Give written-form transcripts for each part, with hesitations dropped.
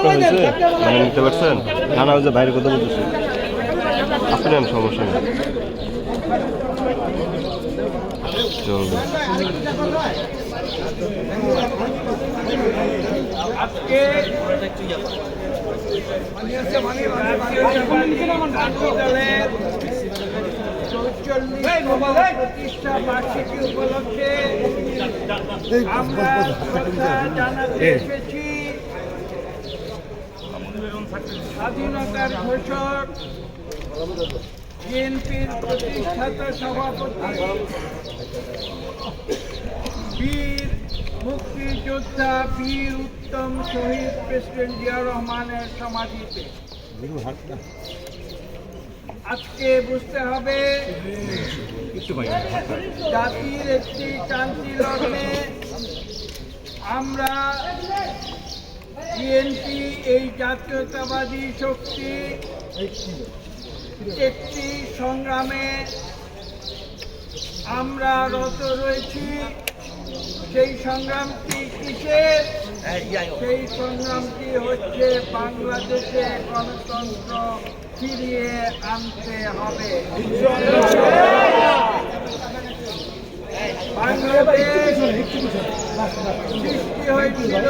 মানে নিতে পারছেন? না না, ওই যে বাইরে কথা বলতেছি, আপনি নেন, সমস্যা নেই, চলবে। প্রতিষ্ঠা বার্ষিকী উপলক্ষে আমরা জানাতে এসেছি স্বাধীনতার ঘোষক বিএনপির প্রতিষ্ঠাতা সভাপতি বীর মুক্তিযোদ্ধা বীর উত্তম শহীদ প্রেসিডেন্ট জিয়া রহমানের সমাধিতে আজকে বুঝতে হবে জাতির একটি ক্রান্তি লগ্নে আমরা বিএনপি এই জাতীয়তাবাদী শক্তি একটি সংগ্রামে আমরা রত রয়েছি। সেই সংগ্রামটি কিসের? সেই সংগ্রামটি হচ্ছে বাংলাদেশে গণতন্ত্র ফিরিয়ে আনতে হবে। বাংলাদেশ সৃষ্টি হয়েছিল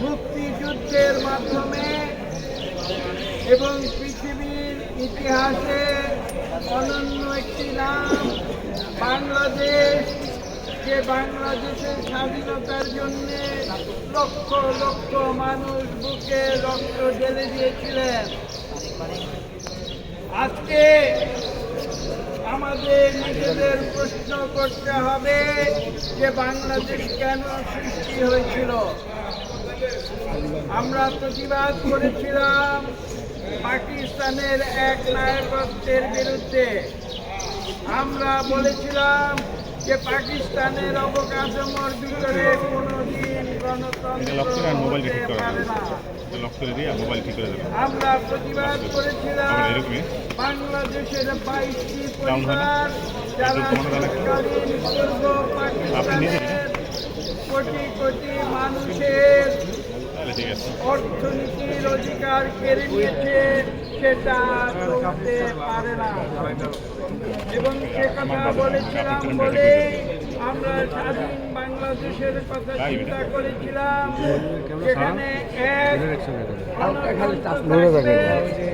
মুক্তিযুদ্ধের মাধ্যমে এবং পৃথিবীর ইতিহাসে অনন্য একটি নাম বাংলাদেশ, যে বাংলাদেশের স্বাধীনতার জন্য লক্ষ লক্ষ মানুষ বুকে রক্ত ঢেলে দিয়েছিলেন। আজকে আমাদের নিজেদের প্রশ্ন করতে হবে যে বাংলাদেশ কেন সৃষ্টি হয়েছিল। আমরা প্রতিবাদ করেছিলাম পাকিস্তানের এক নায়কত্বের বিরুদ্ধে। আমরা বলেছিলাম যে পাকিস্তানের অবকাঠামোর ভিতরে কোনোদিন গণতন্ত্র হতে পারে না। আমরা প্রতিবাদ করেছিলাম বাংলাদেশের 22টি পরিবার যারা তৎকালীন পূর্ব পাকিস্তানের কোটি কোটি মানুষের অর্থনীতির অধিকার কেড়ে নিয়েছে, সেটা চলতে পারে না। এবং সে কথা বলেছিলাম বলে আমরা স্বাধীন বাংলাদেশের কথা চিন্তা করেছিলাম, যেখানে এক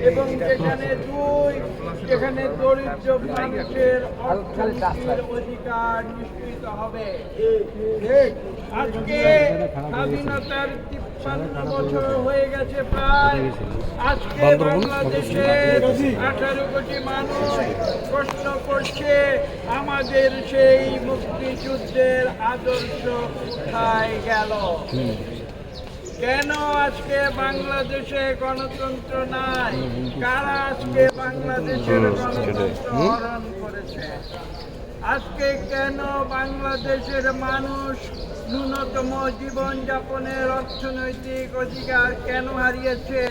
এবং যেখানে দুই, যেখানে দরিদ্র মানুষের অর্থনীতির অধিকার নিশ্চিত হবে। আজকে স্বাধীনতার 53 বছর হয়ে গেছে প্রায়। আজকে বাংলাদেশের 18 কোটি মানুষ প্রশ্ন করছে আমাদের সেই মুক্তিযুদ্ধের আদর্শ কোথায় গেল? কেন আজকে বাংলাদেশে গণতন্ত্র নাই? কারা আজকে বাংলাদেশের গণতন্ত্র হরণ করেছে? আজকে কেন বাংলাদেশের মানুষ ন্যূনতম জীবনযাপনের অর্থনৈতিক অধিকার কেন হারিয়েছে?